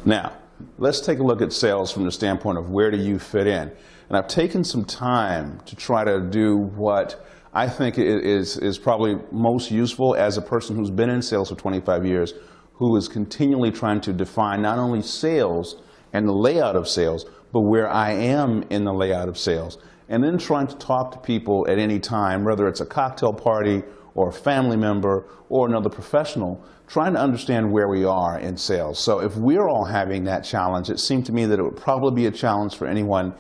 Now, let's take a look at sales from the standpoint of where do you fit in. And I've taken some time to try to do what I think is probably most useful as a person who's been in sales for 25 years, who is continually trying to define not only sales and the layout of sales, but where I am in the layout of sales. And then trying to talk to people at any time, whether it's a cocktail party or a family member or another professional, trying to understand where we are in sales. So if we're all having that challenge, it seemed to me that it would probably be a challenge for anyone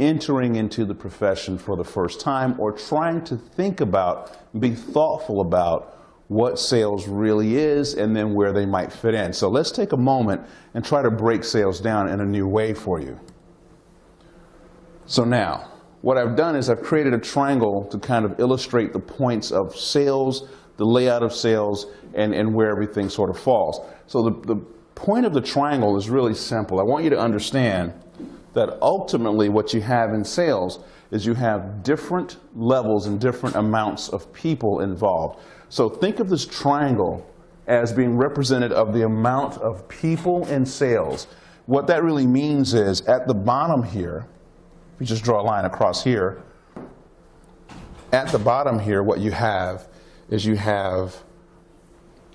entering into the profession for the first time or trying to think about, be thoughtful about what sales really is and then where they might fit in. So let's take a moment and try to break sales down in a new way for you. So now, what I've done is I've created a triangle to kind of illustrate the points of sales, the layout of sales, and where everything sort of falls. So the point of the triangle is really simple. I want you to understand that ultimately what you have in sales is you have different levels and different amounts of people involved. So think of this triangle as being representative of the amount of people in sales. What that really means is at the bottom here, if you just draw a line across here, at the bottom here what you have is you have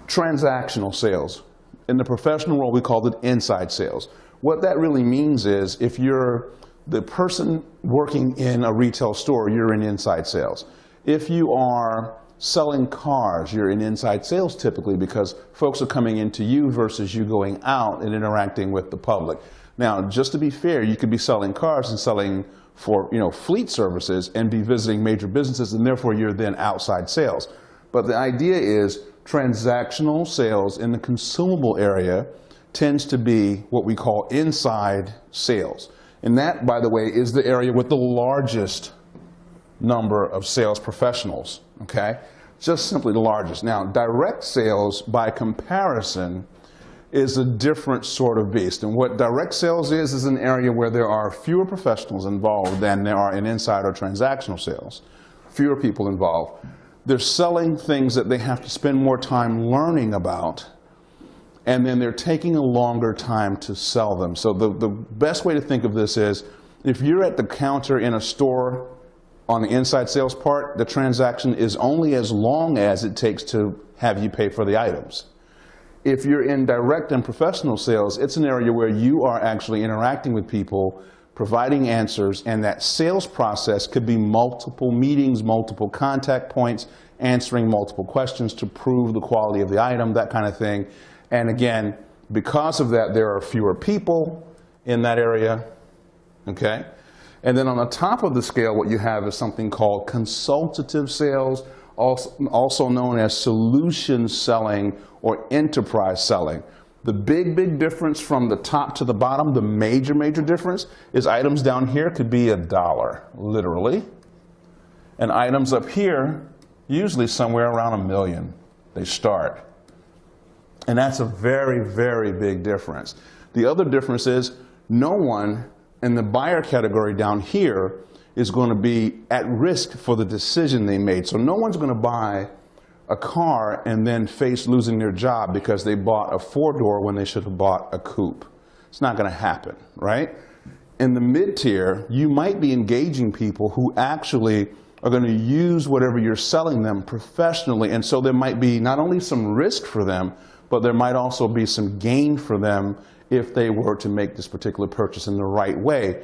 transactional sales. In the professional world we call it inside sales. What that really means is if you're the person working in a retail store, you're in inside sales. If you are selling cars, you're in inside sales typically because folks are coming into you versus you going out and interacting with the public. Now, just to be fair, you could be selling cars and selling for fleet services and be visiting major businesses, and therefore you're then outside sales. But the idea is transactional sales in the consumable area tends to be what we call inside sales. And that, by the way, is the area with the largest number of sales professionals, okay? Just simply the largest. Now, direct sales, by comparison, is a different sort of beast. And what direct sales is an area where there are fewer professionals involved than there are in inside or transactional sales. Fewer people involved. They're selling things that they have to spend more time learning about, and then they're taking a longer time to sell them. So the best way to think of this is, if you're at the counter in a store on the inside sales part, the transaction is only as long as it takes to have you pay for the items. If you're in direct and professional sales, it's an area where you are actually interacting with people, providing answers, and that sales process could be multiple meetings, multiple contact points, answering multiple questions to prove the quality of the item, that kind of thing. And again, because of that, there are fewer people in that area, okay? And then on the top of the scale, what you have is something called consultative sales, also known as solution selling or enterprise selling. The big difference from the top to the bottom, the major difference, is items down here could be $1, literally. And items up here, usually somewhere around $1 million, they start. And that's a very big difference. The other difference is no one in the buyer category down here is going to be at risk for the decision they made. So no one's going to buy a car and then face losing their job because they bought a 4-door when they should have bought a coupe. It's not going to happen, right? In the mid-tier, you might be engaging people who actually are going to use whatever you're selling them professionally, and so there might be not only some risk for them, but there might also be some gain for them if they were to make this particular purchase in the right way.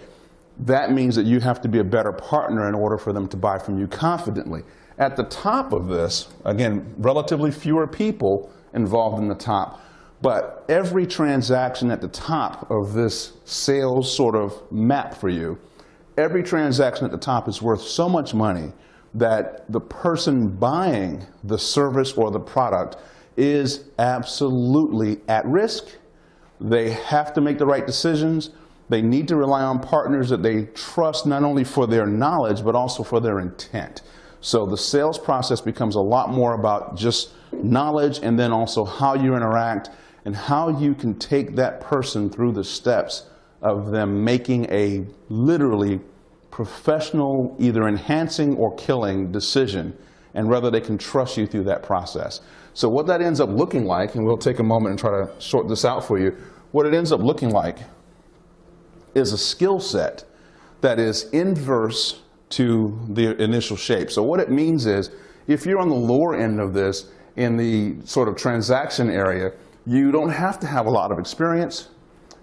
That means that you have to be a better partner in order for them to buy from you confidently. At the top of this, again, relatively fewer people involved in the top, but every transaction at the top of this sales sort of map for you, every transaction at the top is worth so much money that the person buying the service or the product is absolutely at risk. They have to make the right decisions. They need to rely on partners that they trust not only for their knowledge, but also for their intent. So the sales process becomes a lot more about just knowledge and then also how you interact and how you can take that person through the steps of them making a literally professional, either enhancing or killing decision, and whether they can trust you through that process. So what that ends up looking like, and we'll take a moment and try to sort this out for you, what it ends up looking like is a skill set that is inverse to the initial shape. So what it means is, if you're on the lower end of this, in the sort of transaction area, you don't have to have a lot of experience.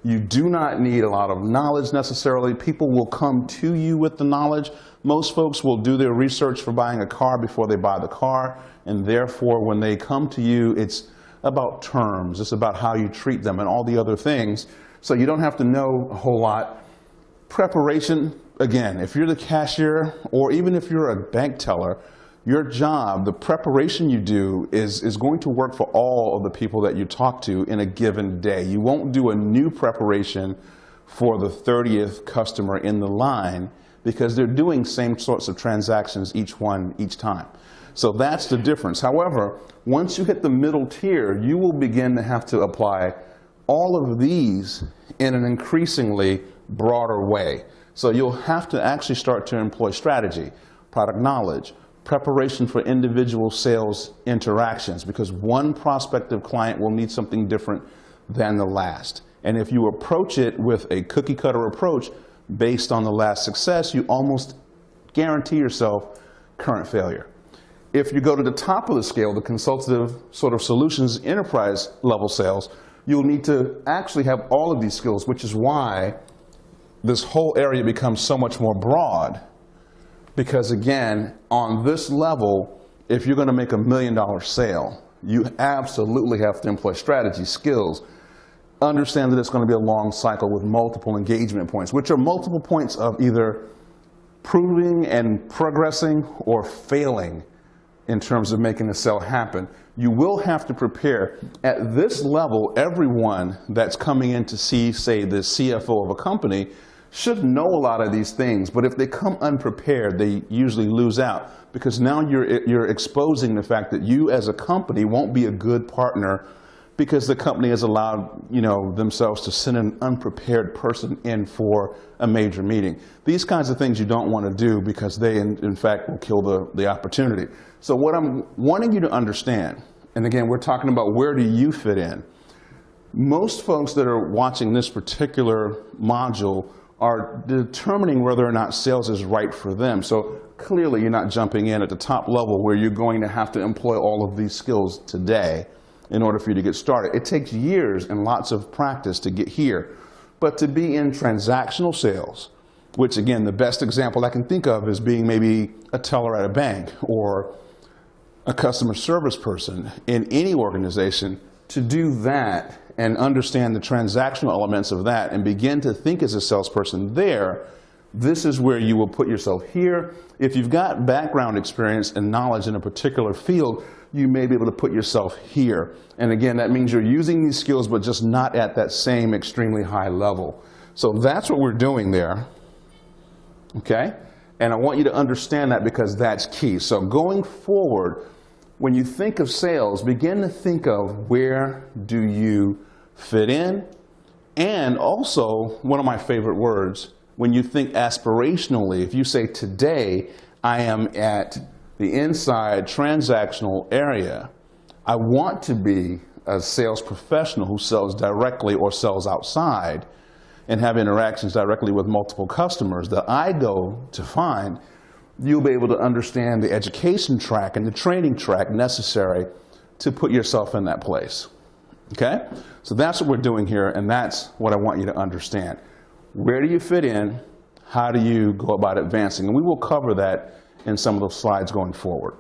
You do not need a lot of knowledge necessarily. People will come to you with the knowledge. Most folks will do their research for buying a car before they buy the car, and therefore when they come to you, it's about terms. It's about how you treat them and all the other things. So you don't have to know a whole lot. Preparation, again, if you're the cashier or even if you're a bank teller, your job, the preparation you do is going to work for all of the people that you talk to in a given day. You won't do a new preparation for the 30th customer in the line because they're doing same sorts of transactions each time. So that's the difference. However, once you hit the middle tier, you will begin to have to apply all of these in an increasingly broader way. So you'll have to actually start to employ strategy, product knowledge, preparation for individual sales interactions, because one prospective client will need something different than the last. And if you approach it with a cookie cutter approach based on the last success, you almost guarantee yourself current failure. If you go to the top of the scale, the consultative sort of solutions enterprise level sales, you'll need to actually have all of these skills, which is why this whole area becomes so much more broad. Because again, on this level, if you're going to make $1 million sale, you absolutely have to employ strategy, skills, understand that it's going to be a long cycle with multiple engagement points, which are multiple points of either proving and progressing or failing in terms of making the sale happen. You will have to prepare. At this level, everyone that's coming in to see, say, the CFO of a company should know a lot of these things, but if they come unprepared, they usually lose out, because now you're exposing the fact that you as a company won't be a good partner because the company has allowed themselves to send an unprepared person in for a major meeting. These kinds of things you don't want to do because they, in fact, will kill the opportunity. So what I'm wanting you to understand, and again, we're talking about where do you fit in. Most folks that are watching this particular module are determining whether or not sales is right for them. So clearly you're not jumping in at the top level where you're going to have to employ all of these skills today in order for you to get started. It takes years and lots of practice to get here. But to be in transactional sales, which again, the best example I can think of is being maybe a teller at a bank or a customer service person in any organization, to do that and understand the transactional elements of that and begin to think as a salesperson there, this is where you will put yourself here. If you've got background experience and knowledge in a particular field, you may be able to put yourself here. And again, that means you're using these skills, but just not at that same extremely high level. So that's what we're doing there, okay? And I want you to understand that because that's key. So going forward, when you think of sales, begin to think of where do you fit in, and also, one of my favorite words, when you think aspirationally, if you say today I am at the inside transactional area, I want to be a sales professional who sells directly or sells outside and have interactions directly with multiple customers that I go to find, you'll be able to understand the education track and the training track necessary to put yourself in that place. Okay? So that's what we're doing here, and that's what I want you to understand. Where do you fit in? How do you go about advancing? And we will cover that in some of those slides going forward.